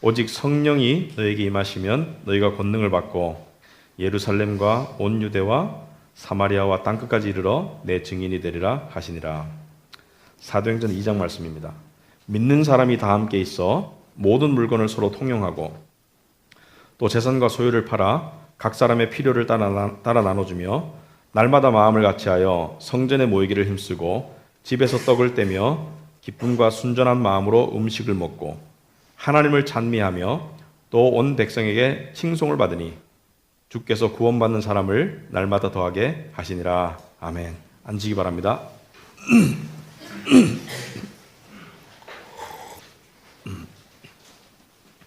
오직 성령이 너에게 임하시면 너희가 권능을 받고 예루살렘과 온 유대와 사마리아와 땅끝까지 이르러 내 증인이 되리라 하시니라. 사도행전 2장 말씀입니다. 믿는 사람이 다 함께 있어 모든 물건을 서로 통용하고 또 재산과 소유를 팔아 각 사람의 필요를 따라 나눠주며 날마다 마음을 같이하여 성전에 모이기를 힘쓰고 집에서 떡을 떼며 기쁨과 순전한 마음으로 음식을 먹고 하나님을 찬미하며 또 온 백성에게 칭송을 받으니 주께서 구원받는 사람을 날마다 더하게 하시니라. 아멘. 앉으시기 바랍니다.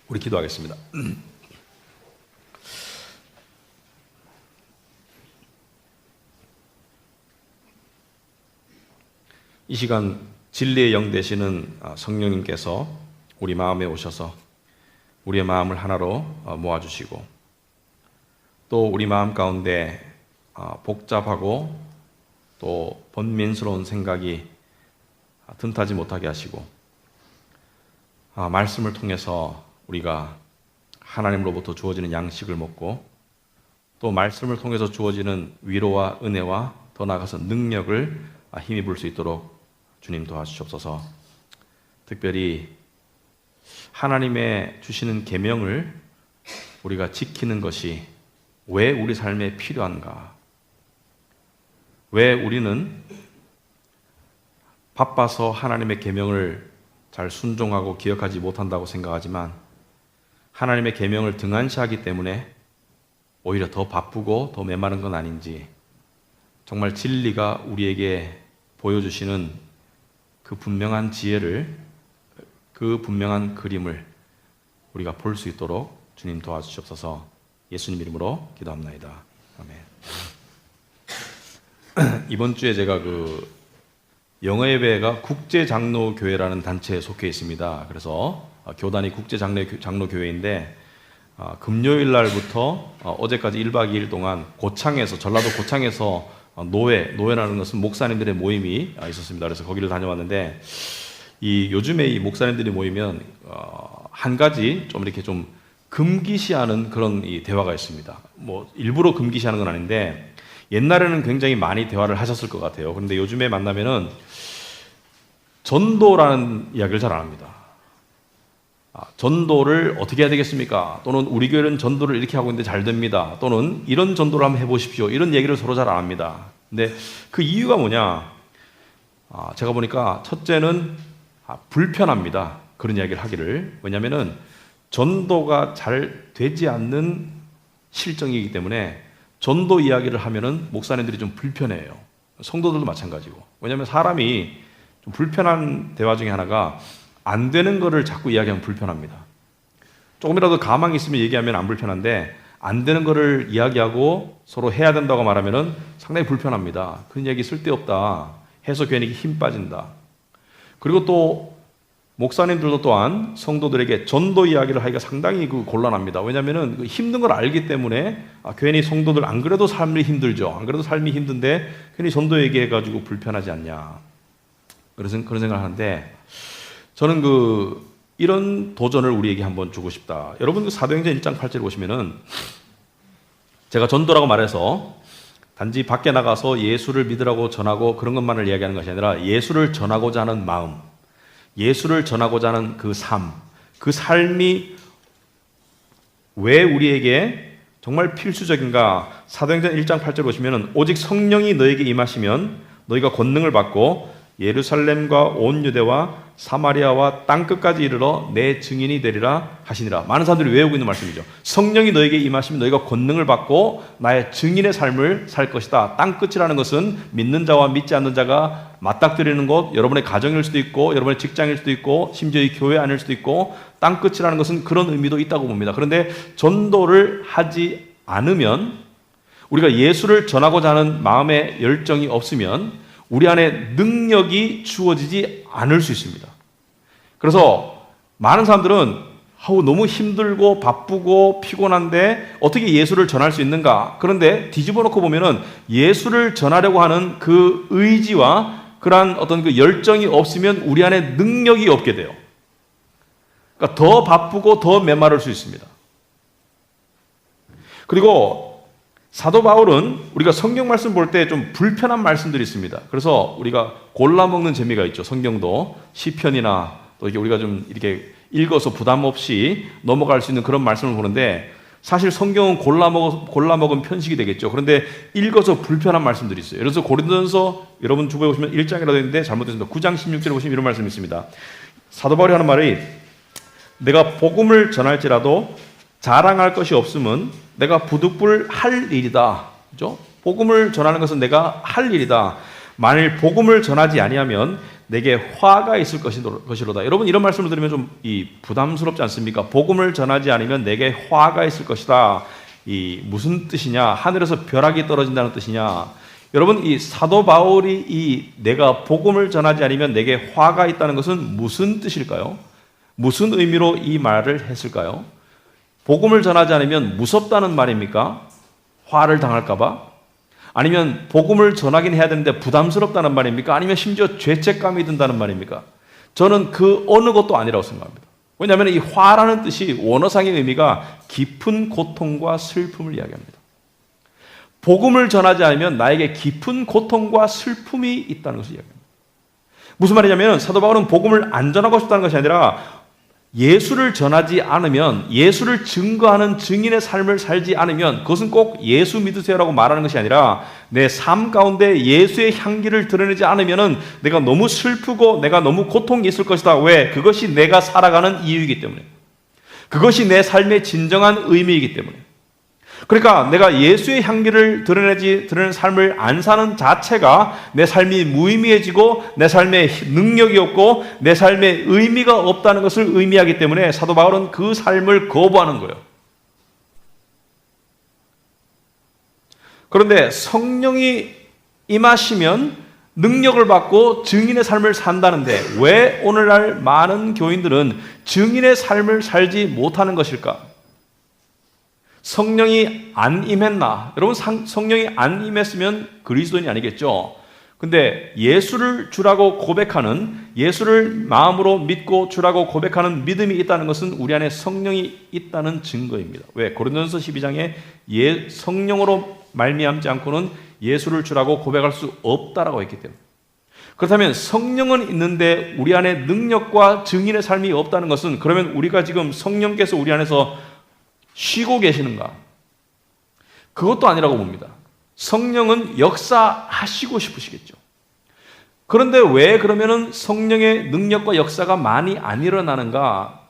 우리 기도하겠습니다. 이 시간 진리의 영 되시는 성령님께서 우리 마음에 오셔서 우리의 마음을 하나로 모아주시고 또 우리 마음 가운데 복잡하고 또 번민스러운 생각이 든타지 못하게 하시고 말씀을 통해서 우리가 하나님으로부터 주어지는 양식을 먹고 또 말씀을 통해서 주어지는 위로와 은혜와 더 나아가서 능력을 힘입을 수 있도록 주님 도와주시옵소서. 특별히 하나님의 주시는 계명을 우리가 지키는 것이 왜 우리 삶에 필요한가? 왜 우리는 바빠서 하나님의 계명을 잘 순종하고 기억하지 못한다고 생각하지만 하나님의 계명을 등한시하기 때문에 오히려 더 바쁘고 더 메마른 건 아닌지, 정말 진리가 우리에게 보여주시는 그 분명한 지혜를, 그 분명한 그림을 우리가 볼 수 있도록 주님 도와주시옵소서. 예수님 이름으로 기도합나이다. 아멘. 이번 주에 제가 영어 예배가 국제장로교회라는 단체에 속해 있습니다. 그래서 교단이 국제장로교회인데 금요일 날부터 어제까지 1박 2일 동안 고창에서, 전라도 고창에서 노회라는 것은 목사님들의 모임이 있었습니다. 그래서 거기를 다녀왔는데 요즘에 이 목사님들이 모이면 한 가지 좀 이렇게 좀 금기시하는 그런 이 대화가 있습니다. 뭐 일부러 금기시하는 건 아닌데 옛날에는 굉장히 많이 대화를 하셨을 것 같아요. 그런데 요즘에 만나면은 전도라는 이야기를 잘 안 합니다. 전도를 어떻게 해야 되겠습니까? 또는 우리 교회는 전도를 이렇게 하고 있는데 잘 됩니다. 또는 이런 전도를 한번 해보십시오. 이런 얘기를 서로 잘 안 합니다. 근데 그 이유가 뭐냐? 제가 보니까 첫째는 불편합니다. 그런 이야기를 하기를. 왜냐하면은 전도가 잘 되지 않는 실정이기 때문에 전도 이야기를 하면은 목사님들이 좀 불편해요. 성도들도 마찬가지고. 왜냐하면 사람이 좀 불편한 대화 중에 하나가 안 되는 거를 자꾸 이야기하면 불편합니다. 조금이라도 가망이 있으면 얘기하면 안 불편한데 안 되는 거를 이야기하고 서로 해야 된다고 말하면은 상당히 불편합니다. 그런 얘기 쓸데없다 해서 괜히 힘 빠진다. 그리고 또 목사님들도 또한 성도들에게 전도 이야기를 하기가 상당히 곤란합니다. 왜냐하면은 힘든 걸 알기 때문에 괜히 성도들 안 그래도 삶이 힘들죠. 안 그래도 삶이 힘든데 괜히 전도 얘기해가지고 불편하지 않냐. 그런 생각을 하는데 저는 이런 도전을 우리에게 한번 주고 싶다. 여러분 사도행전 1장 8절에 보시면은 제가 전도라고 말해서 단지 밖에 나가서 예수를 믿으라고 전하고 그런 것만을 이야기하는 것이 아니라 예수를 전하고자 하는 마음, 예수를 전하고자 하는 그 삶, 그 삶이 왜 우리에게 정말 필수적인가? 사도행전 1장 8절 보시면은 오직 성령이 너에게 임하시면 너희가 권능을 받고 예루살렘과 온 유대와 사마리아와 땅끝까지 이르러 내 증인이 되리라 하시니라. 많은 사람들이 외우고 있는 말씀이죠. 성령이 너에게 임하시면 너희가 권능을 받고 나의 증인의 삶을 살 것이다. 땅끝이라는 것은 믿는 자와 믿지 않는 자가 맞닥뜨리는 곳, 여러분의 가정일 수도 있고 여러분의 직장일 수도 있고 심지어 이 교회 아닐 수도 있고 땅끝이라는 것은 그런 의미도 있다고 봅니다. 그런데 전도를 하지 않으면, 우리가 예수를 전하고자 하는 마음의 열정이 없으면 우리 안에 능력이 주어지지 않을 수 있습니다. 그래서 많은 사람들은 너무 힘들고 바쁘고 피곤한데 어떻게 예수를 전할 수 있는가? 그런데 뒤집어 놓고 보면은 예수를 전하려고 하는 그 의지와 그러한 어떤 그 열정이 없으면 우리 안에 능력이 없게 돼요. 그러니까 더 바쁘고 더 메마를 수 있습니다. 그리고 사도 바울은 우리가 성경 말씀 볼 때 좀 불편한 말씀들이 있습니다. 그래서 우리가 골라 먹는 재미가 있죠. 성경도 시편이나 또 이게 우리가 좀 이렇게 읽어서 부담 없이 넘어갈 수 있는 그런 말씀을 보는데, 사실 성경은 골라 먹은 편식이 되겠죠. 그런데 읽어서 불편한 말씀들이 있어요. 예를 들어서 고린도전서 여러분 주보에 보시면 1장이라도 있는데 잘못됐습니다. 9장 16절에 보시면 이런 말씀이 있습니다. 사도 바울이 하는 말이, 내가 복음을 전할지라도 자랑할 것이 없음은 내가 부득불 할 일이다. 그죠? 복음을 전하는 것은 내가 할 일이다. 만일 복음을 전하지 아니하면 내게 화가 있을 것이로다. 여러분, 이런 말씀을 들으면 좀 부담스럽지 않습니까? 복음을 전하지 않으면 내게 화가 있을 것이다. 무슨 뜻이냐? 하늘에서 벼락이 떨어진다는 뜻이냐? 여러분, 이 사도 바울이 내가 복음을 전하지 않으면 내게 화가 있다는 것은 무슨 뜻일까요? 무슨 의미로 이 말을 했을까요? 복음을 전하지 않으면 무섭다는 말입니까? 화를 당할까 봐? 아니면 복음을 전하긴 해야 되는데 부담스럽다는 말입니까? 아니면 심지어 죄책감이 든다는 말입니까? 저는 그 어느 것도 아니라고 생각합니다. 왜냐하면 이 화라는 뜻이 원어상의 의미가 깊은 고통과 슬픔을 이야기합니다. 복음을 전하지 않으면 나에게 깊은 고통과 슬픔이 있다는 것을 이야기합니다. 무슨 말이냐면, 사도 바울은 복음을 안 전하고 싶다는 것이 아니라 예수를 전하지 않으면, 예수를 증거하는 증인의 삶을 살지 않으면, 그것은 꼭 예수 믿으세요라고 말하는 것이 아니라 내 삶 가운데 예수의 향기를 드러내지 않으면 내가 너무 슬프고 내가 너무 고통이 있을 것이다. 왜? 그것이 내가 살아가는 이유이기 때문에, 그것이 내 삶의 진정한 의미이기 때문에. 그러니까 내가 예수의 향기를 드러내는 삶을 안 사는 자체가 내 삶이 무의미해지고 내 삶에 능력이 없고 내 삶에 의미가 없다는 것을 의미하기 때문에 사도 바울은 그 삶을 거부하는 거예요. 그런데 성령이 임하시면 능력을 받고 증인의 삶을 산다는데, 왜 오늘날 많은 교인들은 증인의 삶을 살지 못하는 것일까? 성령이 안 임했나? 여러분, 성령이 안 임했으면 그리스도인이 아니겠죠. 근데 예수를 주라고 고백하는, 예수를 마음으로 믿고 주라고 고백하는 믿음이 있다는 것은 우리 안에 성령이 있다는 증거입니다. 왜? 고린도전서 12장에 성령으로 말미암지 않고는 예수를 주라고 고백할 수 없다라고 했기 때문에. 그렇다면 성령은 있는데 우리 안에 능력과 증인의 삶이 없다는 것은, 그러면 우리가 지금 성령께서 우리 안에서 쉬고 계시는가? 그것도 아니라고 봅니다. 성령은 역사하시고 싶으시겠죠. 그런데 왜 그러면은 성령의 능력과 역사가 많이 안 일어나는가?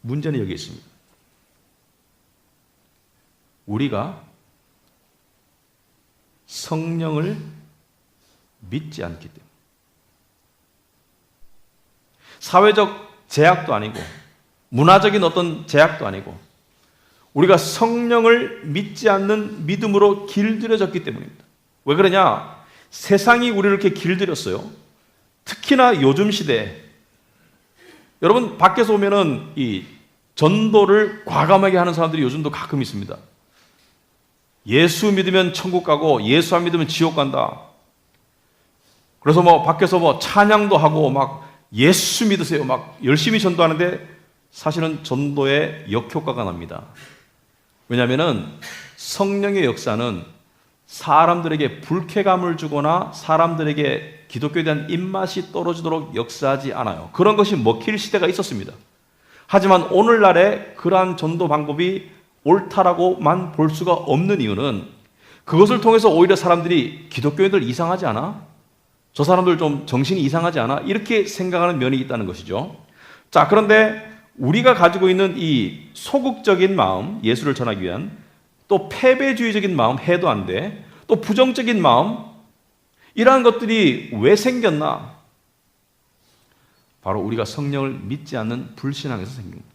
문제는 여기 있습니다. 우리가 성령을 믿지 않기 때문에. 사회적 제약도 아니고 문화적인 어떤 제약도 아니고 우리가 성령을 믿지 않는 믿음으로 길들여졌기 때문입니다. 왜 그러냐? 세상이 우리를 이렇게 길들였어요. 특히나 요즘 시대에. 여러분, 밖에서 오면은 이 전도를 과감하게 하는 사람들이 요즘도 가끔 있습니다. 예수 믿으면 천국 가고 예수 안 믿으면 지옥 간다. 그래서 밖에서 찬양도 하고 막 예수 믿으세요 막 열심히 전도하는데 사실은 전도에 역효과가 납니다. 왜냐하면 성령의 역사는 사람들에게 불쾌감을 주거나 사람들에게 기독교에 대한 입맛이 떨어지도록 역사하지 않아요. 그런 것이 먹힐 시대가 있었습니다. 하지만 오늘날에 그러한 전도 방법이 옳다라고만 볼 수가 없는 이유는, 그것을 통해서 오히려 사람들이 기독교인들 이상하지 않아? 저 사람들 좀 정신이 이상하지 않아? 이렇게 생각하는 면이 있다는 것이죠. 자, 그런데 우리가 가지고 있는 이 소극적인 마음, 예수를 전하기 위한, 또 패배주의적인 마음, 해도 안 돼, 또 부정적인 마음, 이러한 것들이 왜 생겼나? 바로 우리가 성령을 믿지 않는 불신앙에서 생긴 겁니다.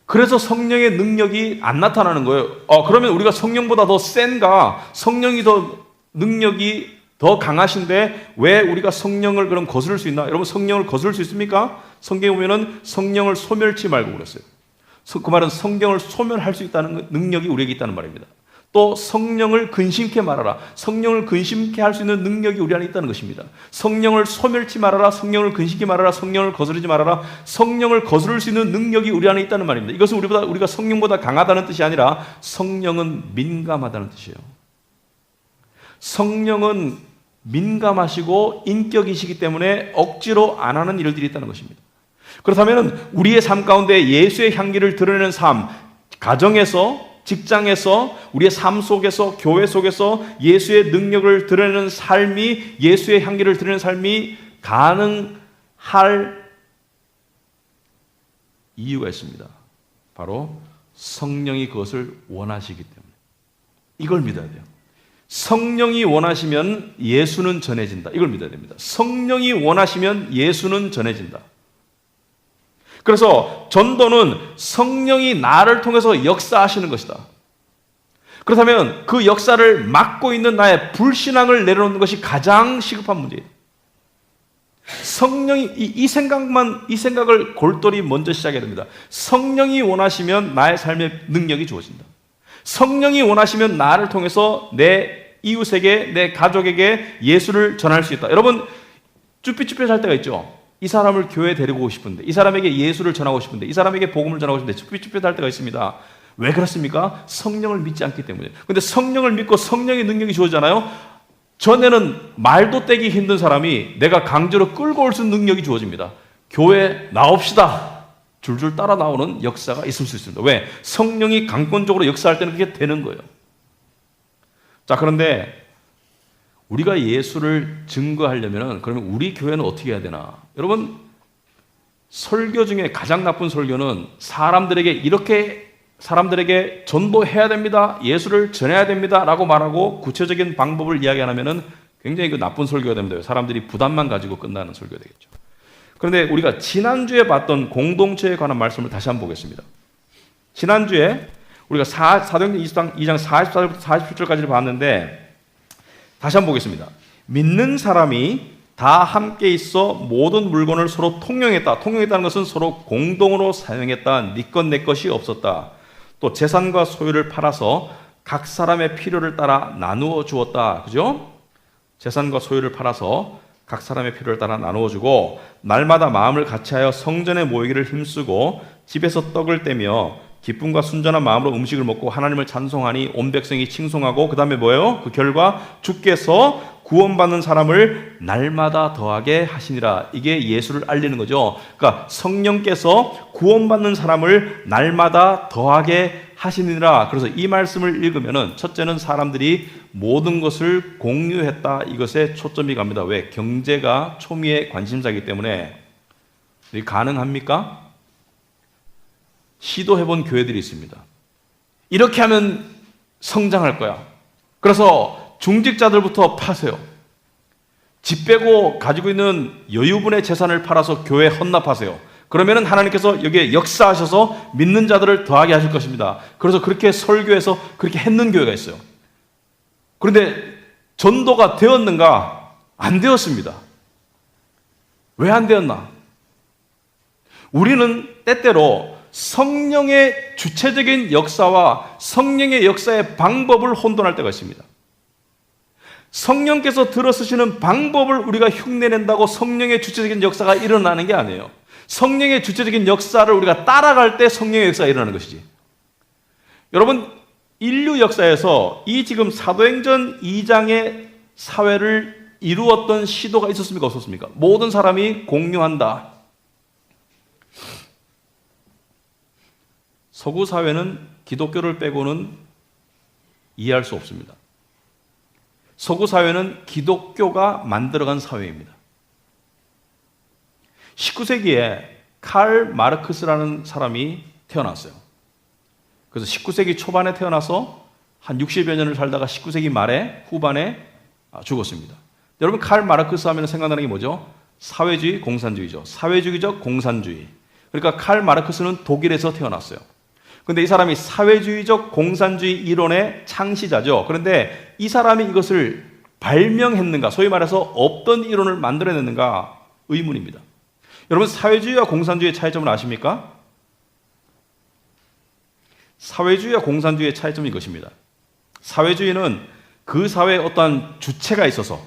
그래서 성령의 능력이 안 나타나는 거예요. 그러면 우리가 성령보다 더 센가? 성령이 더 능력이 더 강하신데 왜 우리가 성령을 그럼 거스를 수 있나? 여러분, 성령을 거스를 수 있습니까? 성경에 보면은 성령을 소멸치 말고 그랬어요. 그 말은 성경을 소멸할 수 있다는 능력이 우리에게 있다는 말입니다. 또 성령을 근심케 말하라. 성령을 근심케 할 수 있는 능력이 우리 안에 있다는 것입니다. 성령을 소멸치 말아라. 성령을 근심케 말아라. 성령을 거스르지 말아라. 성령을 거스를 수 있는 능력이 우리 안에 있다는 말입니다. 이것은 우리가 성령보다 강하다는 뜻이 아니라 성령은 민감하다는 뜻이에요. 성령은 민감하시고 인격이시기 때문에 억지로 안 하는 일들이 있다는 것입니다. 그렇다면 우리의 삶 가운데 예수의 향기를 드러내는 삶, 가정에서, 직장에서, 우리의 삶 속에서, 교회 속에서 예수의 능력을 드러내는 삶이, 예수의 향기를 드러내는 삶이 가능할 이유가 있습니다. 바로 성령이 그것을 원하시기 때문에. 이걸 믿어야 돼요. 성령이 원하시면 예수는 전해진다. 이걸 믿어야 됩니다. 성령이 원하시면 예수는 전해진다. 그래서 전도는 성령이 나를 통해서 역사하시는 것이다. 그렇다면 그 역사를 막고 있는 나의 불신앙을 내려놓는 것이 가장 시급한 문제예요. 성령이 이 생각을 골똘히 먼저 시작해야 됩니다. 성령이 원하시면 나의 삶의 능력이 주어진다. 성령이 원하시면 나를 통해서 내 이웃에게, 내 가족에게 예수를 전할 수 있다. 여러분, 쭈삣쭈삣 할 때가 있죠. 이 사람을 교회에 데리고 오고 싶은데, 이 사람에게 예수를 전하고 싶은데, 이 사람에게 복음을 전하고 싶은데 쭈삣쭈삣 할 때가 있습니다. 왜 그렇습니까? 성령을 믿지 않기 때문에. 근데 성령을 믿고 성령의 능력이 주어지잖아요. 전에는 말도 떼기 힘든 사람이 내가 강제로 끌고 올 수 있는 능력이 주어집니다. 교회 나옵시다. 줄줄 따라 나오는 역사가 있을 수 있습니다. 왜? 성령이 강권적으로 역사할 때는 그게 되는 거예요. 자, 그런데 우리가 예수를 증거하려면 그러면 우리 교회는 어떻게 해야 되나? 여러분, 설교 중에 가장 나쁜 설교는 사람들에게 전도해야 됩니다. 예수를 전해야 됩니다. 라고 말하고 구체적인 방법을 이야기 안 하면은 굉장히 그 나쁜 설교가 됩니다. 사람들이 부담만 가지고 끝나는 설교가 되겠죠. 그런데 우리가 지난주에 봤던 공동체에 관한 말씀을 다시 한번 보겠습니다. 지난주에 우리가 사도행전 2장 44절부터 47절까지를 봤는데 다시 한번 보겠습니다. 믿는 사람이 다 함께 있어 모든 물건을 서로 통용했다. 통용했다는 것은 서로 공동으로 사용했다. 네 것 내 것이 없었다. 또 재산과 소유를 팔아서 각 사람의 필요를 따라 나누어 주었다. 그죠? 재산과 소유를 팔아서 각 사람의 필요를 따라 나누어 주고 날마다 마음을 같이하여 성전에 모이기를 힘쓰고 집에서 떡을 떼며 기쁨과 순전한 마음으로 음식을 먹고 하나님을 찬송하니 온 백성이 칭송하고 그 다음에 뭐예요? 그 결과 주께서 구원받는 사람을 날마다 더하게 하시니라. 이게 예수를 알리는 거죠. 그러니까 성령께서 구원받는 사람을 날마다 더하게 하시니라. 그래서 이 말씀을 읽으면은 첫째는 사람들이 모든 것을 공유했다. 이것에 초점이 갑니다. 왜? 경제가 초미의 관심사이기 때문에. 이게 가능합니까? 시도해본 교회들이 있습니다. 이렇게 하면 성장할 거야. 그래서 중직자들부터 파세요. 집 빼고 가지고 있는 여유분의 재산을 팔아서 교회에 헌납하세요. 그러면은 하나님께서 여기에 역사하셔서 믿는 자들을 더하게 하실 것입니다. 그래서 그렇게 설교해서 그렇게 했는 교회가 있어요. 그런데 전도가 되었는가? 안 되었습니다. 왜 안 되었나? 우리는 때때로 성령의 주체적인 역사와 성령의 역사의 방법을 혼돈할 때가 있습니다. 성령께서 들어쓰시는 방법을 우리가 흉내낸다고 성령의 주체적인 역사가 일어나는 게 아니에요. 성령의 주체적인 역사를 우리가 따라갈 때 성령의 역사가 일어나는 것이지. 여러분, 인류 역사에서 이 지금 사도행전 2장의 사회를 이루었던 시도가 있었습니까? 없었습니까? 모든 사람이 공유한다. 서구 사회는 기독교를 빼고는 이해할 수 없습니다. 서구 사회는 기독교가 만들어간 사회입니다. 19세기에 칼 마르크스라는 사람이 태어났어요. 그래서 19세기 초반에 태어나서 한 60여 년을 살다가 19세기 말에 후반에 죽었습니다. 여러분, 칼 마르크스 하면 생각나는 게 뭐죠? 사회주의, 공산주의죠. 사회주의적 공산주의. 그러니까 칼 마르크스는 독일에서 태어났어요. 그런데 이 사람이 사회주의적 공산주의 이론의 창시자죠. 그런데 이 사람이 이것을 발명했는가, 소위 말해서 없던 이론을 만들어냈는가 의문입니다. 여러분, 사회주의와 공산주의의 차이점을 아십니까? 사회주의와 공산주의의 차이점은 이것입니다. 사회주의는 그 사회에 어떠한 주체가 있어서,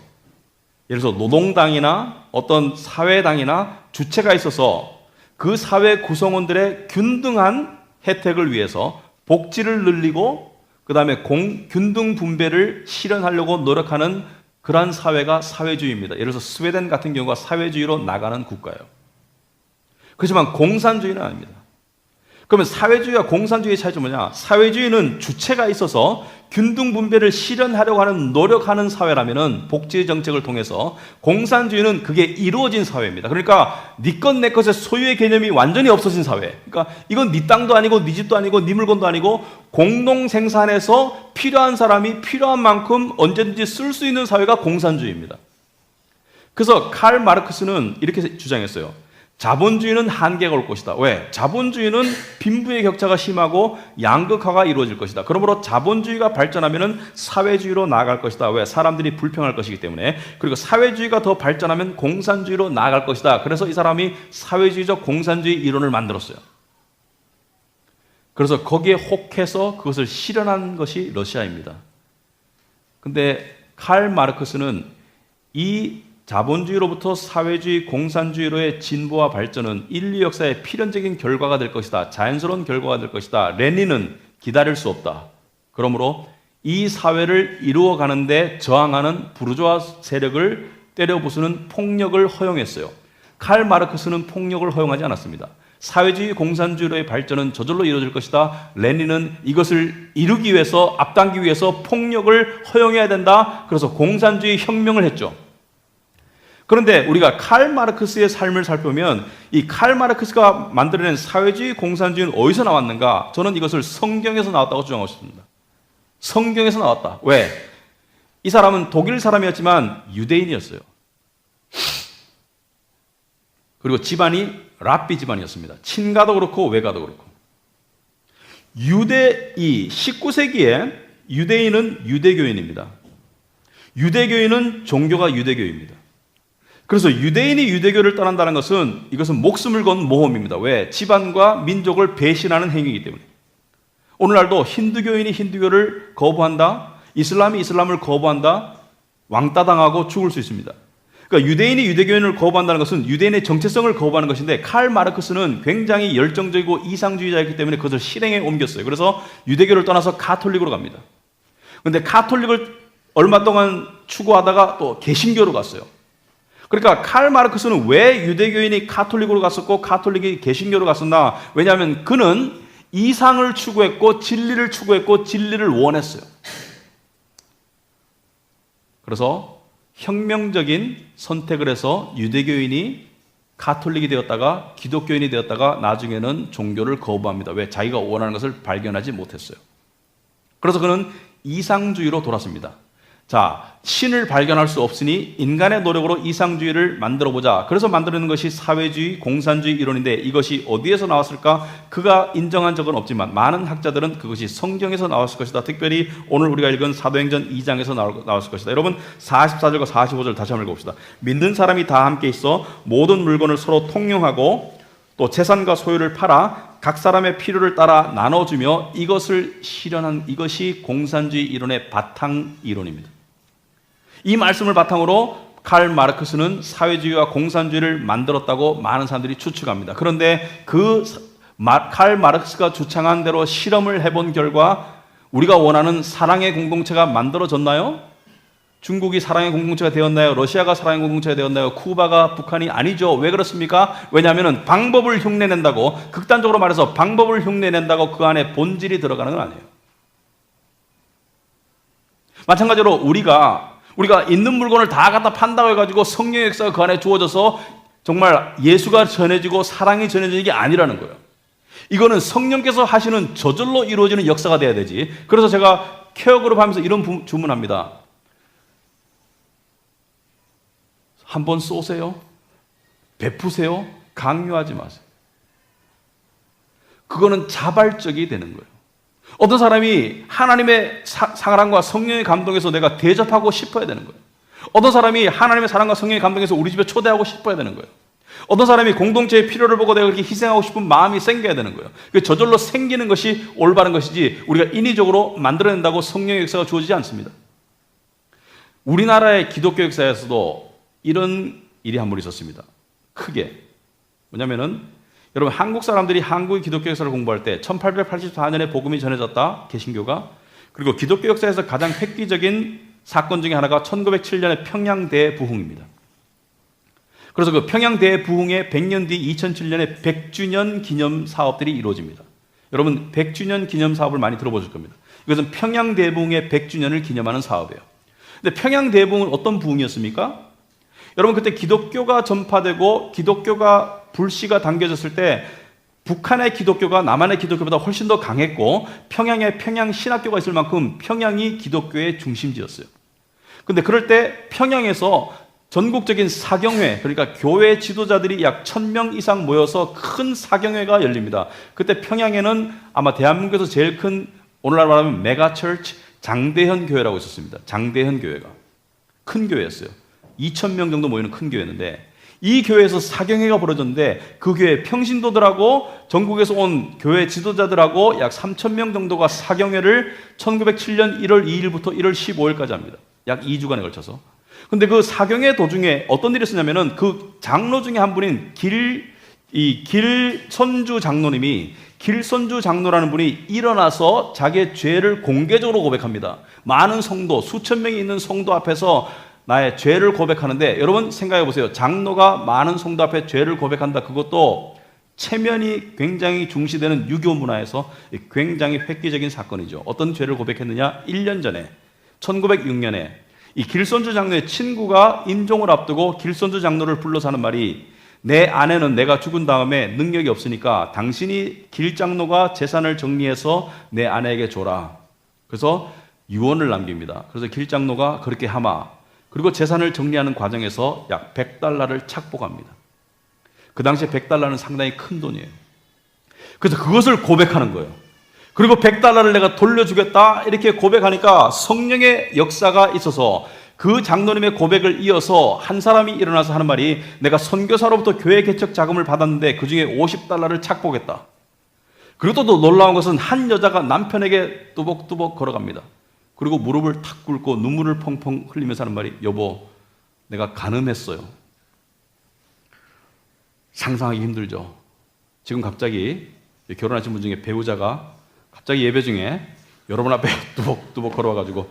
예를 들어서 노동당이나 어떤 사회당이나 주체가 있어서 그 사회 구성원들의 균등한 혜택을 위해서 복지를 늘리고 그 다음에 균등 분배를 실현하려고 노력하는 그러한 사회가 사회주의입니다. 예를 들어서 스웨덴 같은 경우가 사회주의로 나가는 국가예요. 그렇지만 공산주의는 아닙니다. 그러면 사회주의와 공산주의의 차이점은 뭐냐? 사회주의는 주체가 있어서 균등 분배를 실현하려고 하는 노력하는 사회라면은 복지 정책을 통해서, 공산주의는 그게 이루어진 사회입니다. 그러니까 네 것 내 것의 소유의 개념이 완전히 없어진 사회. 그러니까 이건 네 땅도 아니고 네 집도 아니고 네 물건도 아니고 공동 생산해서 필요한 사람이 필요한 만큼 언제든지 쓸 수 있는 사회가 공산주의입니다. 그래서 칼 마르크스는 이렇게 주장했어요. 자본주의는 한계가 올 것이다. 왜? 자본주의는 빈부의 격차가 심하고 양극화가 이루어질 것이다. 그러므로 자본주의가 발전하면 사회주의로 나아갈 것이다. 왜? 사람들이 불평할 것이기 때문에. 그리고 사회주의가 더 발전하면 공산주의로 나아갈 것이다. 그래서 이 사람이 사회주의적 공산주의 이론을 만들었어요. 그래서 거기에 혹해서 그것을 실현한 것이 러시아입니다. 근데 칼 마르크스는 이 자본주의로부터 사회주의, 공산주의로의 진보와 발전은 인류 역사의 필연적인 결과가 될 것이다. 자연스러운 결과가 될 것이다. 레닌은 기다릴 수 없다. 그러므로 이 사회를 이루어가는데 저항하는 부르주아 세력을 때려부수는 폭력을 허용했어요. 칼 마르크스는 폭력을 허용하지 않았습니다. 사회주의, 공산주의로의 발전은 저절로 이루어질 것이다. 레닌은 이것을 이루기 위해서, 앞당기기 위해서 폭력을 허용해야 된다. 그래서 공산주의 혁명을 했죠. 그런데 우리가 칼 마르크스의 삶을 살펴보면 이 칼 마르크스가 만들어낸 사회주의, 공산주의는 어디서 나왔는가? 저는 이것을 성경에서 나왔다고 주장하고 싶습니다. 성경에서 나왔다. 왜? 이 사람은 독일 사람이었지만 유대인이었어요. 그리고 집안이 랍비 집안이었습니다. 친가도 그렇고 외가도 그렇고. 이 19세기에 유대인은 유대교인입니다. 유대교인은 종교가 유대교입니다. 그래서 유대인이 유대교를 떠난다는 것은 이것은 목숨을 건 모험입니다. 왜? 집안과 민족을 배신하는 행위이기 때문에. 오늘날도 힌두교인이 힌두교를 거부한다, 이슬람이 이슬람을 거부한다, 왕따 당하고 죽을 수 있습니다. 그러니까 유대인이 유대교인을 거부한다는 것은 유대인의 정체성을 거부하는 것인데, 칼 마르크스는 굉장히 열정적이고 이상주의자이기 때문에 그것을 실행에 옮겼어요. 그래서 유대교를 떠나서 가톨릭으로 갑니다. 그런데 가톨릭을 얼마 동안 추구하다가 또 개신교로 갔어요. 그러니까 칼 마르크스는 왜 유대교인이 가톨릭으로 갔었고 가톨릭이 개신교로 갔었나? 왜냐하면 그는 이상을 추구했고 진리를 추구했고 진리를 원했어요. 그래서 혁명적인 선택을 해서 유대교인이 가톨릭이 되었다가 기독교인이 되었다가 나중에는 종교를 거부합니다. 왜? 자기가 원하는 것을 발견하지 못했어요. 그래서 그는 이상주의로 돌았습니다. 자, 신을 발견할 수 없으니 인간의 노력으로 이상주의를 만들어보자. 그래서 만들어낸 것이 사회주의, 공산주의 이론인데, 이것이 어디에서 나왔을까? 그가 인정한 적은 없지만 많은 학자들은 그것이 성경에서 나왔을 것이다. 특별히 오늘 우리가 읽은 사도행전 2장에서 나왔을 것이다. 여러분 44절과 45절 다시 한번 읽어봅시다. 믿는 사람이 다 함께 있어 모든 물건을 서로 통용하고 또 재산과 소유를 팔아 각 사람의 필요를 따라 나눠주며 이것을 실현한, 이것이 공산주의 이론의 바탕 이론입니다. 이 말씀을 바탕으로 칼 마르크스는 사회주의와 공산주의를 만들었다고 많은 사람들이 추측합니다. 그런데 칼 마르크스가 주창한 대로 실험을 해본 결과 우리가 원하는 사랑의 공동체가 만들어졌나요? 중국이 사랑의 공동체가 되었나요? 러시아가 사랑의 공동체가 되었나요? 쿠바가, 북한이? 아니죠. 왜 그렇습니까? 왜냐하면 방법을 흉내낸다고, 극단적으로 말해서 방법을 흉내낸다고 그 안에 본질이 들어가는 건 아니에요. 마찬가지로 우리가 있는 물건을 다 갖다 판다고 해가지고 성령의 역사가 그 안에 주어져서 정말 예수가 전해지고 사랑이 전해지는 게 아니라는 거예요. 이거는 성령께서 하시는 저절로 이루어지는 역사가 돼야 되지. 그래서 제가 케어그룹 하면서 이런 주문합니다. 한번 쏘세요. 베푸세요. 강요하지 마세요. 그거는 자발적이 되는 거예요. 어떤 사람이 하나님의 사랑과 성령의 감동에서 내가 대접하고 싶어야 되는 거예요. 어떤 사람이 하나님의 사랑과 성령의 감동에서 우리 집에 초대하고 싶어야 되는 거예요. 어떤 사람이 공동체의 필요를 보고 내가 그렇게 희생하고 싶은 마음이 생겨야 되는 거예요. 저절로 생기는 것이 올바른 것이지 우리가 인위적으로 만들어낸다고 성령의 역사가 주어지지 않습니다. 우리나라의 기독교 역사에서도 이런 일이 한 번 있었습니다. 크게. 뭐냐면은 여러분 한국 사람들이 한국의 기독교 역사를 공부할 때 1884년에 복음이 전해졌다. 개신교가. 그리고 기독교 역사에서 가장 획기적인 사건 중에 하나가 1907년의 평양 대부흥입니다. 그래서 그 평양 대부흥의 100년 뒤 2007년에 100주년 기념 사업들이 이루어집니다. 여러분 100주년 기념 사업을 많이 들어보실 겁니다. 이것은 평양 대부흥의 100주년을 기념하는 사업이에요. 근데 평양 대부흥은 어떤 부흥이었습니까? 여러분 그때 기독교가 전파되고 기독교가 불씨가 당겨졌을 때 북한의 기독교가 남한의 기독교보다 훨씬 더 강했고 평양에 평양 신학교가 있을 만큼 평양이 기독교의 중심지였어요. 근데 그럴 때 평양에서 전국적인 사경회, 그러니까 교회 지도자들이 약 1000명 이상 모여서 큰 사경회가 열립니다. 그때 평양에는 아마 대한민국에서 제일 큰, 오늘날 말하면 메가처치 장대현 교회라고 있었습니다. 장대현 교회가 큰 교회였어요. 2000명 정도 모이는 큰 교회였는데 이 교회에서 사경회가 벌어졌는데 그 교회 평신도들하고 전국에서 온 교회 지도자들하고 약 3000명 정도가 사경회를 1907년 1월 2일부터 1월 15일까지 합니다. 약 2주간에 걸쳐서. 근데 그 사경회 도중에 어떤 일이 있었냐면은 그 장로 중에 한 분인 길선주 장로님이 길선주 장로라는 분이 일어나서 자기의 죄를 공개적으로 고백합니다. 많은 성도, 수천 명이 있는 성도 앞에서 나의 죄를 고백하는데 여러분 생각해 보세요. 장로가 많은 성도 앞에 죄를 고백한다. 그것도 체면이 굉장히 중시되는 유교 문화에서 굉장히 획기적인 사건이죠. 어떤 죄를 고백했느냐? 1년 전에 1906년에 이 길선주 장로의 친구가 임종을 앞두고 길선주 장로를 불러서 하는 말이 내 아내는 내가 죽은 다음에 능력이 없으니까 당신이 길 장로가 재산을 정리해서 내 아내에게 줘라. 그래서 유언을 남깁니다. 그래서 길 장로가 그렇게 하마. 그리고 재산을 정리하는 과정에서 약 $100를 착복합니다. 그 당시에 $100는 상당히 큰 돈이에요. 그래서 그것을 고백하는 거예요. 그리고 $100를 내가 돌려주겠다 이렇게 고백하니까 성령의 역사가 있어서 그 장로님의 고백을 이어서 한 사람이 일어나서 하는 말이 내가 선교사로부터 교회 개척 자금을 받았는데 그 중에 $50를 착복했다. 그리고 또 놀라운 것은 한 여자가 남편에게 뚜벅뚜벅 걸어갑니다. 그리고 무릎을 탁 꿇고 눈물을 펑펑 흘리면서 하는 말이 여보 내가 간음했어요. 상상하기 힘들죠. 지금 갑자기 결혼하신 분 중에 배우자가 갑자기 예배 중에 여러분 앞에 뚜벅뚜벅 걸어와가지고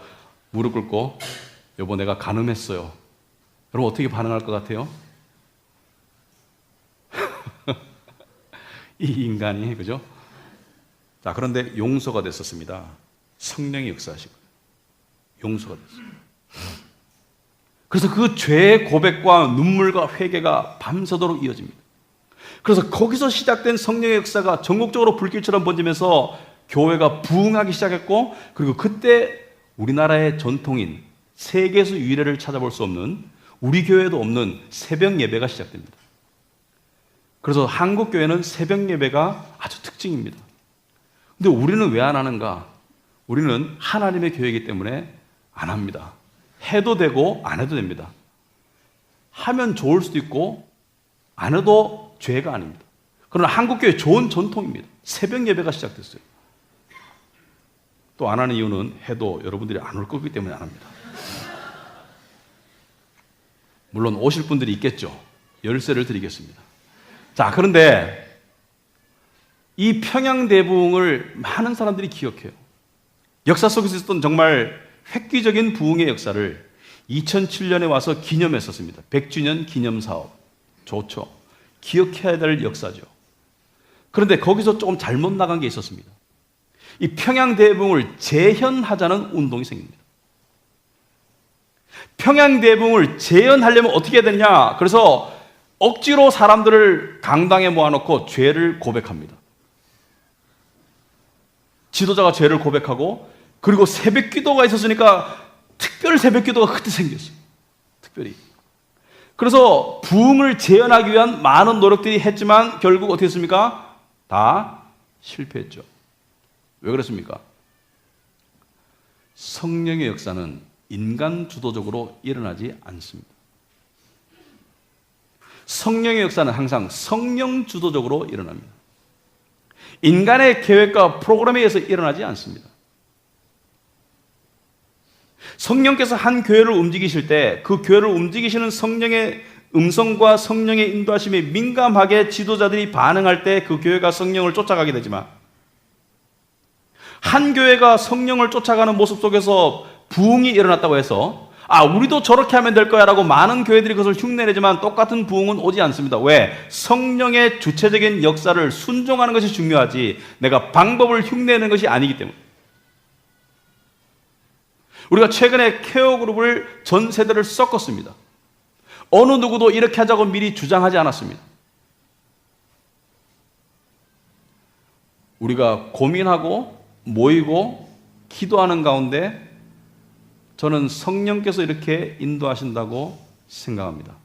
무릎 꿇고 여보 내가 간음했어요. 여러분 어떻게 반응할 것 같아요? 이 인간이 그죠? 자 그런데 용서가 됐었습니다. 성령이 역사하시고 용서가 됐어요. 그래서 그 죄의 고백과 눈물과 회개가 밤새도록 이어집니다. 그래서 거기서 시작된 성령의 역사가 전국적으로 불길처럼 번지면서 교회가 부흥하기 시작했고 그리고 그때 우리나라의 전통인 세계에서 유일회를 찾아볼 수 없는 우리 교회도 없는 새벽 예배가 시작됩니다. 그래서 한국 교회는 새벽 예배가 아주 특징입니다. 근데 우리는 왜 안 하는가? 우리는 하나님의 교회이기 때문에 안 합니다. 해도 되고 안 해도 됩니다. 하면 좋을 수도 있고 안 해도 죄가 아닙니다. 그러나 한국 교회 좋은 전통입니다. 새벽 예배가 시작됐어요. 또 안 하는 이유는 해도 여러분들이 안 올 거기 때문에 안 합니다. 물론 오실 분들이 있겠죠. 열쇠를 드리겠습니다. 자, 그런데 이 평양대부흥을 많은 사람들이 기억해요. 역사 속에서 있었던 정말 획기적인 부흥의 역사를 2007년에 와서 기념했었습니다. 100주년 기념사업. 좋죠. 기억해야 될 역사죠. 그런데 거기서 조금 잘못 나간 게 있었습니다. 이 평양대부흥을 재현하자는 운동이 생깁니다. 평양대부흥을 재현하려면 어떻게 해야 되느냐? 그래서 억지로 사람들을 강당에 모아놓고 죄를 고백합니다. 지도자가 죄를 고백하고 그리고 새벽 기도가 있었으니까 특별 새벽 기도가 그때 생겼어요. 특별히. 그래서 부흥을 재현하기 위한 많은 노력들이 했지만 결국 어떻게 했습니까? 다 실패했죠. 왜 그렇습니까? 성령의 역사는 인간 주도적으로 일어나지 않습니다. 성령의 역사는 항상 성령 주도적으로 일어납니다. 인간의 계획과 프로그램에 의해서 일어나지 않습니다. 성령께서 한 교회를 움직이실 때 그 교회를 움직이시는 성령의 음성과 성령의 인도하심에 민감하게 지도자들이 반응할 때 그 교회가 성령을 쫓아가게 되지만, 한 교회가 성령을 쫓아가는 모습 속에서 부흥이 일어났다고 해서 우리도 저렇게 하면 될 거야 라고 많은 교회들이 그것을 흉내내지만 똑같은 부흥은 오지 않습니다. 왜? 성령의 주체적인 역사를 순종하는 것이 중요하지 내가 방법을 흉내내는 것이 아니기 때문에. 우리가 최근에 케어 그룹을 전 세대를 섞었습니다. 어느 누구도 이렇게 하자고 미리 주장하지 않았습니다. 우리가 고민하고 모이고 기도하는 가운데 저는 성령께서 이렇게 인도하신다고 생각합니다.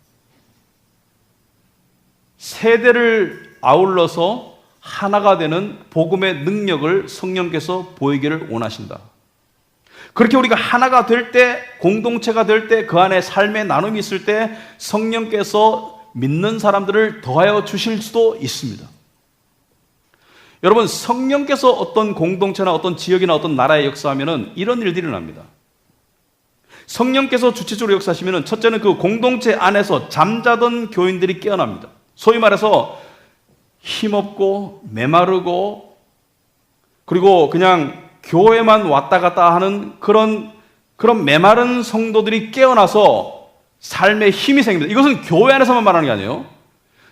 세대를 아울러서 하나가 되는 복음의 능력을 성령께서 보이기를 원하신다. 그렇게 우리가 하나가 될 때, 공동체가 될 때, 그 안에 삶의 나눔이 있을 때 성령께서 믿는 사람들을 더하여 주실 수도 있습니다. 여러분, 성령께서 어떤 공동체나 어떤 지역이나 어떤 나라에 역사하면은 이런 일들이 일어납니다. 성령께서 주체적으로 역사하시면은 첫째는 그 공동체 안에서 잠자던 교인들이 깨어납니다. 소위 말해서 힘없고 메마르고 그리고 그냥 교회만 왔다 갔다 하는 그런 메마른 성도들이 깨어나서 삶에 힘이 생깁니다. 이것은 교회 안에서만 말하는 게 아니에요.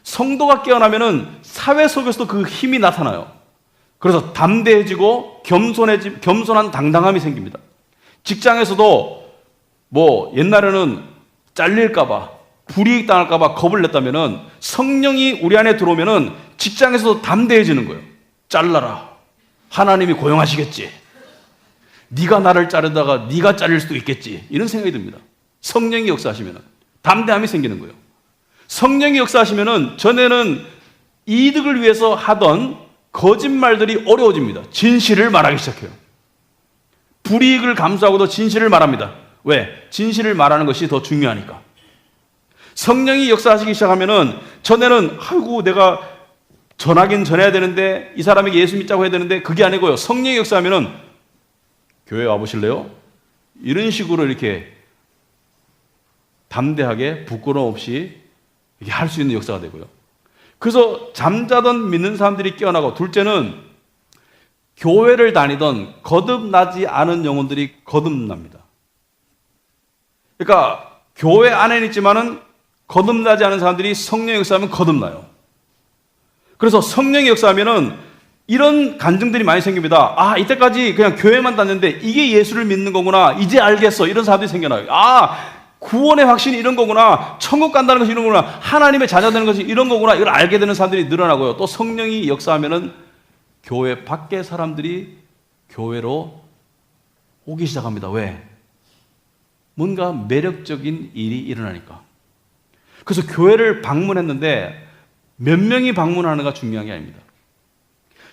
성도가 깨어나면은 사회 속에서도 그 힘이 나타나요. 그래서 담대해지고 겸손한 당당함이 생깁니다. 직장에서도 옛날에는 잘릴까봐, 불이익 당할까봐 겁을 냈다면은 성령이 우리 안에 들어오면은 직장에서도 담대해지는 거예요. 잘라라. 하나님이 고용하시겠지. 네가 나를 자르다가 네가 잘릴 수도 있겠지. 이런 생각이 듭니다. 성령이 역사하시면은 담대함이 생기는 거예요. 성령이 역사하시면은 전에는 이득을 위해서 하던 거짓말들이 어려워집니다. 진실을 말하기 시작해요. 불이익을 감수하고도 진실을 말합니다. 왜? 진실을 말하는 것이 더 중요하니까. 성령이 역사하시기 시작하면은 전에는 내가 전하긴 전해야 되는데 이 사람에게 예수 믿자고 해야 되는데 그게 아니고요. 성령이 역사하면은 교회 와보실래요? 이런 식으로 이렇게 담대하게 부끄러움 없이 이렇게 할 수 있는 역사가 되고요. 그래서 잠자던 믿는 사람들이 깨어나고, 둘째는 교회를 다니던 거듭나지 않은 영혼들이 거듭납니다. 그러니까 교회 안에는 있지만은 거듭나지 않은 사람들이 성령의 역사하면 거듭나요. 그래서 성령의 역사하면은 이런 간증들이 많이 생깁니다. 이때까지 그냥 교회만 다녔는데 이게 예수를 믿는 거구나. 이제 알겠어. 이런 사람들이 생겨나요. 구원의 확신이 이런 거구나. 천국 간다는 것이 이런 거구나. 하나님의 자녀 되는 것이 이런 거구나. 이걸 알게 되는 사람들이 늘어나고요. 또 성령이 역사하면은 교회 밖의 사람들이 교회로 오기 시작합니다. 왜? 뭔가 매력적인 일이 일어나니까. 그래서 교회를 방문했는데 몇 명이 방문하는가 중요한 게 아닙니다.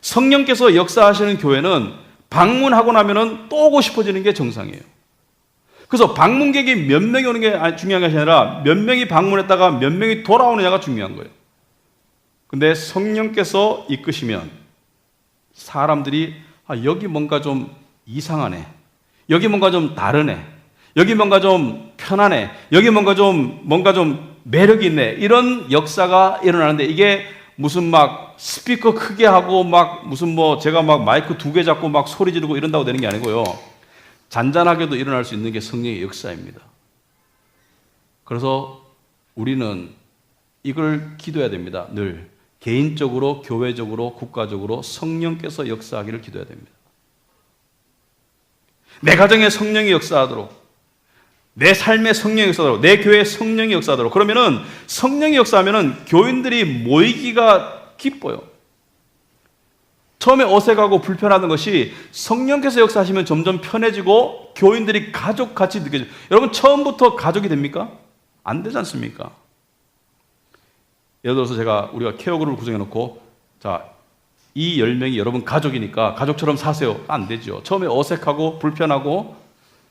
성령께서 역사하시는 교회는 방문하고 나면은 또 오고 싶어지는 게 정상이에요. 그래서 방문객이 몇 명이 오는 게 중요한 것이 아니라 몇 명이 방문했다가 몇 명이 돌아오느냐가 중요한 거예요. 근데 성령께서 이끄시면 사람들이 여기 뭔가 좀 이상하네. 여기 뭔가 좀 다르네. 여기 뭔가 좀 편하네. 여기 뭔가 좀 매력이 있네. 이런 역사가 일어나는데 이게 무슨 스피커 크게 하고 무슨 제가 마이크 2개 잡고 소리 지르고 이런다고 되는 게 아니고요. 잔잔하게도 일어날 수 있는 게 성령의 역사입니다. 그래서 우리는 이걸 기도해야 됩니다. 늘 개인적으로, 교회적으로, 국가적으로 성령께서 역사하기를 기도해야 됩니다. 내 가정에 성령이 역사하도록, 내 삶에 성령이 역사하도록, 내 교회에 성령이 역사하도록. 그러면은 성령이 역사하면은 교인들이 모이기가 기뻐요. 처음에 어색하고 불편하던 것이 성령께서 역사하시면 점점 편해지고 교인들이 가족같이 느껴져요. 여러분, 처음부터 가족이 됩니까? 안 되지 않습니까? 예를 들어서 우리가 케어그룹을 구성해놓고, 이 10명이 여러분 가족이니까 가족처럼 사세요. 안 되죠. 처음에 어색하고 불편하고,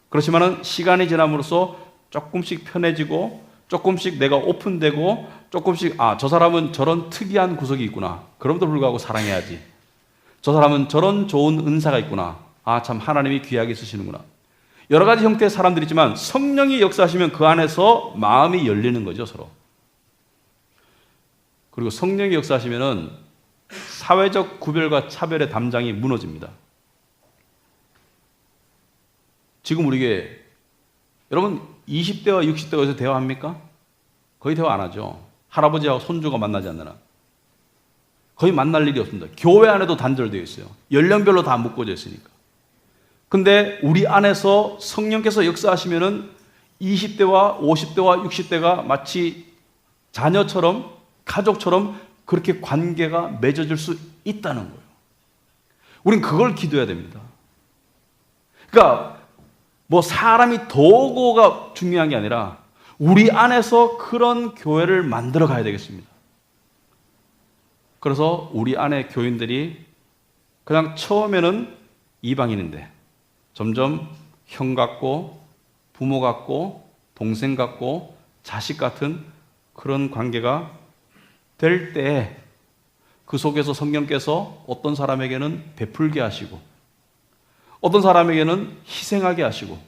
그렇지만은 시간이 지남으로써 조금씩 편해지고 조금씩 내가 오픈되고 조금씩 저 사람은 저런 특이한 구석이 있구나. 그럼에도 불구하고 사랑해야지. 저 사람은 저런 좋은 은사가 있구나. 참 하나님이 귀하게 쓰시는구나. 여러 가지 형태의 사람들이 있지만 성령이 역사하시면 그 안에서 마음이 열리는 거죠, 서로. 그리고 성령이 역사하시면은 사회적 구별과 차별의 담장이 무너집니다. 지금 우리에게 여러분 20대와 60대가 여기서 대화합니까? 거의 대화 안 하죠. 할아버지하고 손주가 만나지 않는 한. 거의 만날 일이 없습니다. 교회 안에도 단절되어 있어요. 연령별로 다 묶어져 있으니까. 근데 우리 안에서 성령께서 역사하시면은 20대와 50대와 60대가 마치 자녀처럼 가족처럼 그렇게 관계가 맺어질 수 있다는 거예요. 우린 그걸 기도해야 됩니다. 그러니까 사람이 도구가 중요한 게 아니라 우리 안에서 그런 교회를 만들어 가야 되겠습니다. 그래서 우리 안에 교인들이 그냥 처음에는 이방인인데 점점 형 같고 부모 같고 동생 같고 자식 같은 그런 관계가 될 때 그 속에서 성령께서 어떤 사람에게는 베풀게 하시고 어떤 사람에게는 희생하게 하시고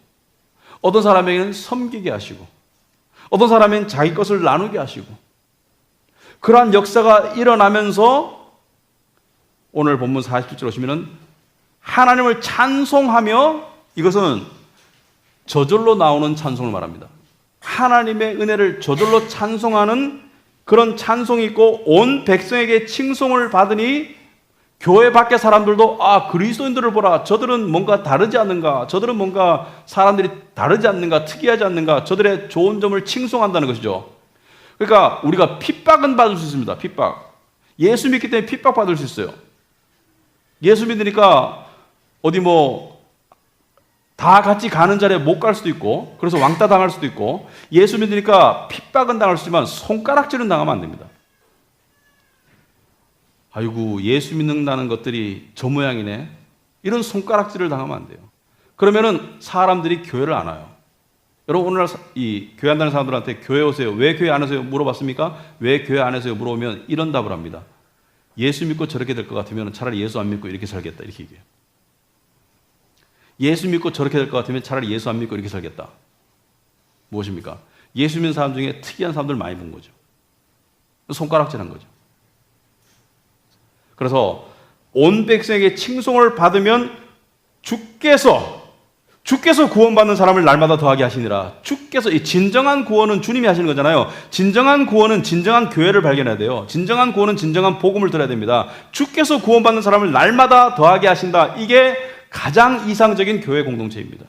어떤 사람에게는 섬기게 하시고 어떤 사람에게는 자기 것을 나누게 하시고 그러한 역사가 일어나면서 오늘 본문 47절 오시면은 하나님을 찬송하며 이것은 저절로 나오는 찬송을 말합니다. 하나님의 은혜를 저절로 찬송하는 그런 찬송이 있고 온 백성에게 칭송을 받으니 교회 밖의 사람들도 그리스도인들을 보라. 저들은 뭔가 다르지 않는가? 저들은 뭔가 사람들이 다르지 않는가? 특이하지 않는가? 저들의 좋은 점을 칭송한다는 것이죠. 그러니까 우리가 핍박은 받을 수 있습니다. 핍박. 예수 믿기 때문에 핍박 받을 수 있어요. 예수 믿으니까 어디 다 같이 가는 자리에 못 갈 수도 있고 그래서 왕따 당할 수도 있고 예수 믿으니까 핍박은 당할 수 있지만 손가락질은 당하면 안 됩니다. 아이고 예수 믿는다는 것들이 저 모양이네. 이런 손가락질을 당하면 안 돼요. 그러면은 사람들이 교회를 안 와요. 여러분 오늘날 이 교회 안 다니는 사람들한테 교회 오세요. 왜 교회 안 오세요? 물어봤습니까? 왜 교회 안 오세요? 물어보면 이런 답을 합니다. 예수 믿고 저렇게 될 것 같으면 차라리 예수 안 믿고 이렇게 살겠다. 이렇게 얘기해요. 예수 믿고 저렇게 될 것 같으면 차라리 예수 안 믿고 이렇게 살겠다. 무엇입니까? 예수 믿는 사람 중에 특이한 사람들 많이 본 거죠. 손가락질한 거죠. 그래서 온 백성에게 칭송을 받으면 주께서 구원받는 사람을 날마다 더하게 하시니라. 주께서 이 진정한 구원은 주님이 하시는 거잖아요. 진정한 구원은 진정한 교회를 발견해야 돼요. 진정한 구원은 진정한 복음을 들어야 됩니다. 주께서 구원받는 사람을 날마다 더하게 하신다. 이게 가장 이상적인 교회 공동체입니다.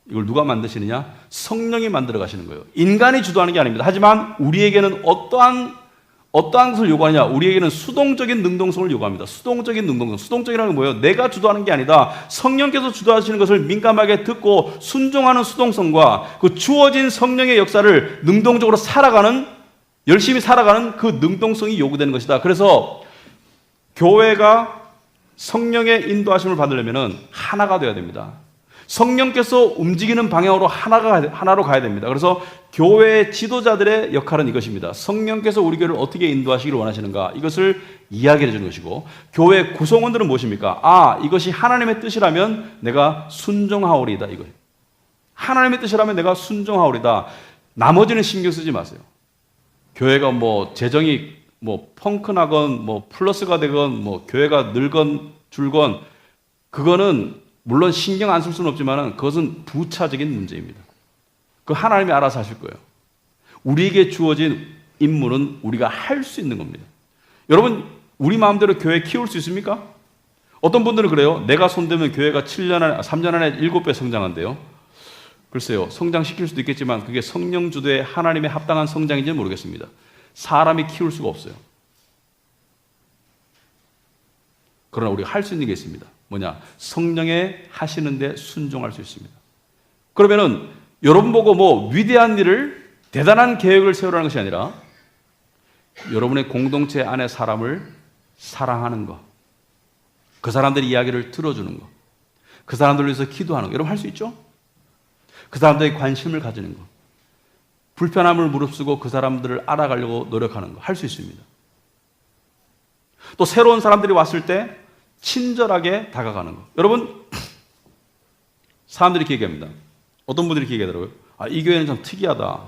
이걸 누가 만드시느냐? 성령이 만들어 가시는 거예요. 인간이 주도하는 게 아닙니다. 하지만 우리에게는 어떠한 것을 요구하느냐? 우리에게는 수동적인 능동성을 요구합니다. 수동적인 능동성. 수동적이라는 건 뭐예요? 내가 주도하는 게 아니다. 성령께서 주도하시는 것을 민감하게 듣고 순종하는 수동성과 그 주어진 성령의 역사를 능동적으로 열심히 살아가는 그 능동성이 요구되는 것이다. 그래서 교회가 성령의 인도하심을 받으려면 하나가 되어야 됩니다. 성령께서 움직이는 방향으로 하나로 가야 됩니다. 그래서 교회의 지도자들의 역할은 이것입니다. 성령께서 우리 교회를 어떻게 인도하시기를 원하시는가 이것을 이야기해 주는 것이고 교회 구성원들은 무엇입니까? 이것이 하나님의 뜻이라면 내가 순종하오리다 이거예요. 하나님의 뜻이라면 내가 순종하오리다. 나머지는 신경 쓰지 마세요. 교회가 재정이 펑크나건 플러스가 되건 교회가 늘건 줄건 그거는 물론 신경 안 쓸 수는 없지만 그것은 부차적인 문제입니다. 그 하나님이 알아서 하실 거예요. 우리에게 주어진 임무는 우리가 할 수 있는 겁니다. 여러분 우리 마음대로 교회 키울 수 있습니까? 어떤 분들은 그래요. 내가 손대면 교회가 3년 안에 7배 성장한대요. 글쎄요. 성장시킬 수도 있겠지만 그게 성령 주도의 하나님의 합당한 성장인지는 모르겠습니다. 사람이 키울 수가 없어요. 그러나 우리가 할 수 있는 게 있습니다. 뭐냐? 성령의 하시는데 순종할 수 있습니다. 그러면은 여러분 보고 위대한 일을 대단한 계획을 세우라는 것이 아니라 여러분의 공동체 안에 사람을 사랑하는 것, 그 사람들의 이야기를 들어주는 것, 그 사람들을 위해서 기도하는 것, 여러분 할 수 있죠? 그 사람들의 관심을 가지는 것. 불편함을 무릅쓰고 그 사람들을 알아가려고 노력하는 거 할 수 있습니다. 또 새로운 사람들이 왔을 때 친절하게 다가가는 거. 여러분, 사람들이 이렇게 얘기합니다. 어떤 분들이 이렇게 얘기하더라고요. 아, 이 교회는 좀 특이하다.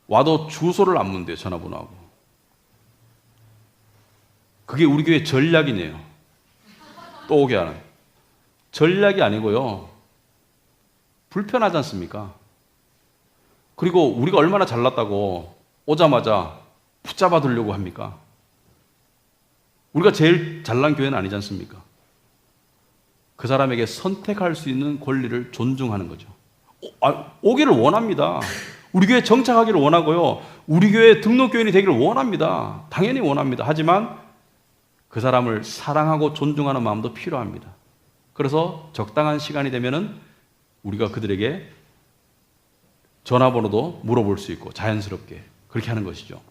와도 주소를 안 묻는데요, 전화번호하고. 그게 우리 교회 전략이네요. 또 오게 하는. 전략이 아니고요. 불편하지 않습니까? 그리고 우리가 얼마나 잘났다고 오자마자 붙잡아 두려고 합니까? 우리가 제일 잘난 교회는 아니지 않습니까? 그 사람에게 선택할 수 있는 권리를 존중하는 거죠. 오기를 원합니다. 우리 교회에 정착하기를 원하고요. 우리 교회 등록교인이 되기를 원합니다. 당연히 원합니다. 하지만 그 사람을 사랑하고 존중하는 마음도 필요합니다. 그래서 적당한 시간이 되면은 우리가 그들에게 전화번호도 물어볼 수 있고 자연스럽게 그렇게 하는 것이죠.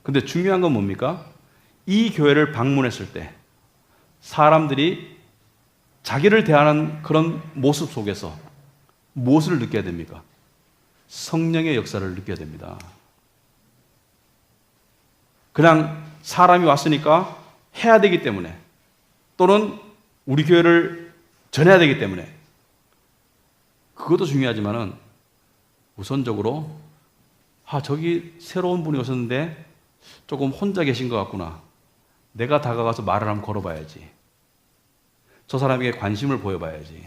근데 중요한 건 뭡니까? 이 교회를 방문했을 때 사람들이 자기를 대하는 그런 모습 속에서 무엇을 느껴야 됩니까? 성령의 역사를 느껴야 됩니다. 그냥 사람이 왔으니까 해야 되기 때문에 또는 우리 교회를 전해야 되기 때문에 그것도 중요하지만은 우선적으로 저기 새로운 분이 오셨는데 조금 혼자 계신 것 같구나. 내가 다가가서 말을 한번 걸어봐야지. 저 사람에게 관심을 보여봐야지.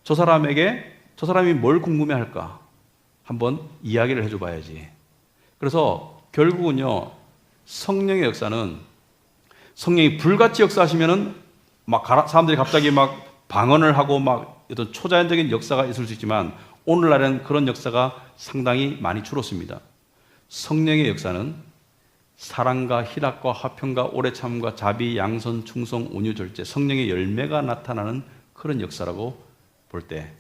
저 사람이 뭘 궁금해할까? 한번 이야기를 해줘봐야지. 그래서 결국은요, 성령의 역사는 성령이 불같이 역사하시면은 사람들이 갑자기 방언을 하고 어떤 초자연적인 역사가 있을 수 있지만 오늘날은 그런 역사가 상당히 많이 줄었습니다. 성령의 역사는 사랑과 희락과 화평과 오래 참음과 자비, 양선, 충성, 온유, 절제, 성령의 열매가 나타나는 그런 역사라고 볼 때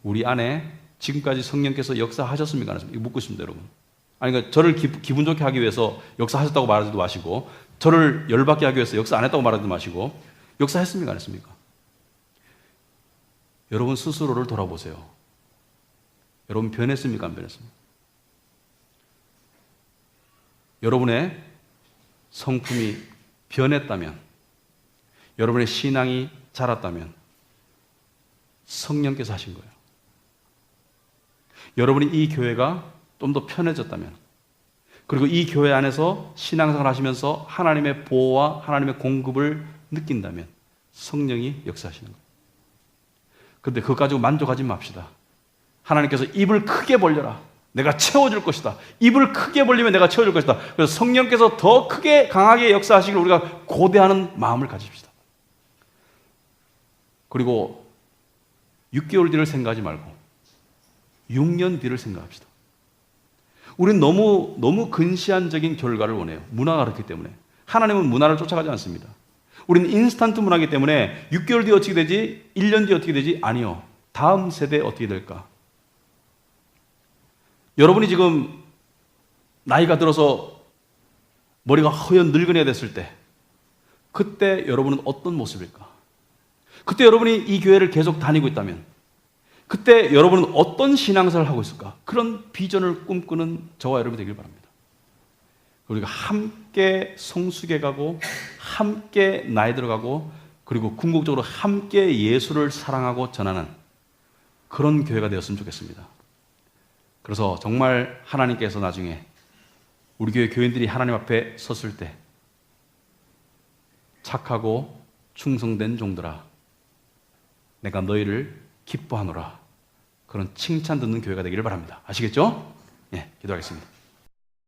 우리 안에 지금까지 성령께서 역사하셨습니까? 안 하셨습니까? 이거 묻고 있습니다, 여러분. 그러니까 저를 기분 좋게 하기 위해서 역사하셨다고 말하지도 마시고 저를 열받게 하기 위해서 역사 안 했다고 말하지도 마시고 역사했습니까? 안 했습니까? 여러분 스스로를 돌아보세요. 여러분 변했습니까? 안 변했습니까? 여러분의 성품이 변했다면, 여러분의 신앙이 자랐다면 성령께서 하신 거예요. 여러분이 이 교회가 좀 더 편해졌다면, 그리고 이 교회 안에서 신앙생활을 하시면서 하나님의 보호와 하나님의 공급을 느낀다면 성령이 역사하시는 거예요. 그런데 그거 가지고 만족하지 맙시다. 하나님께서 입을 크게 벌려라. 내가 채워줄 것이다. 입을 크게 벌리면 내가 채워줄 것이다. 그래서 성령께서 더 크게 강하게 역사하시길 우리가 고대하는 마음을 가집시다. 그리고 6개월 뒤를 생각하지 말고 6년 뒤를 생각합시다. 우리는 너무 근시안적인 결과를 원해요. 문화가 그렇기 때문에. 하나님은 문화를 쫓아가지 않습니다. 우리는 인스턴트 문화이기 때문에 6개월 뒤에 어떻게 되지? 1년 뒤에 어떻게 되지? 아니요. 다음 세대에 어떻게 될까? 여러분이 지금 나이가 들어서 머리가 허연 늙은이가 됐을 때 그때 여러분은 어떤 모습일까? 그때 여러분이 이 교회를 계속 다니고 있다면 그때 여러분은 어떤 신앙생활을 하고 있을까? 그런 비전을 꿈꾸는 저와 여러분이 되길 바랍니다. 우리가 함께 성숙해 가고 함께 나이 들어가고 그리고 궁극적으로 함께 예수를 사랑하고 전하는 그런 교회가 되었으면 좋겠습니다. 그래서 정말 하나님께서 나중에 우리 교회 교인들이 하나님 앞에 섰을 때 착하고 충성된 종들아 내가 너희를 기뻐하노라 그런 칭찬 듣는 교회가 되기를 바랍니다. 아시겠죠? 예, 기도하겠습니다.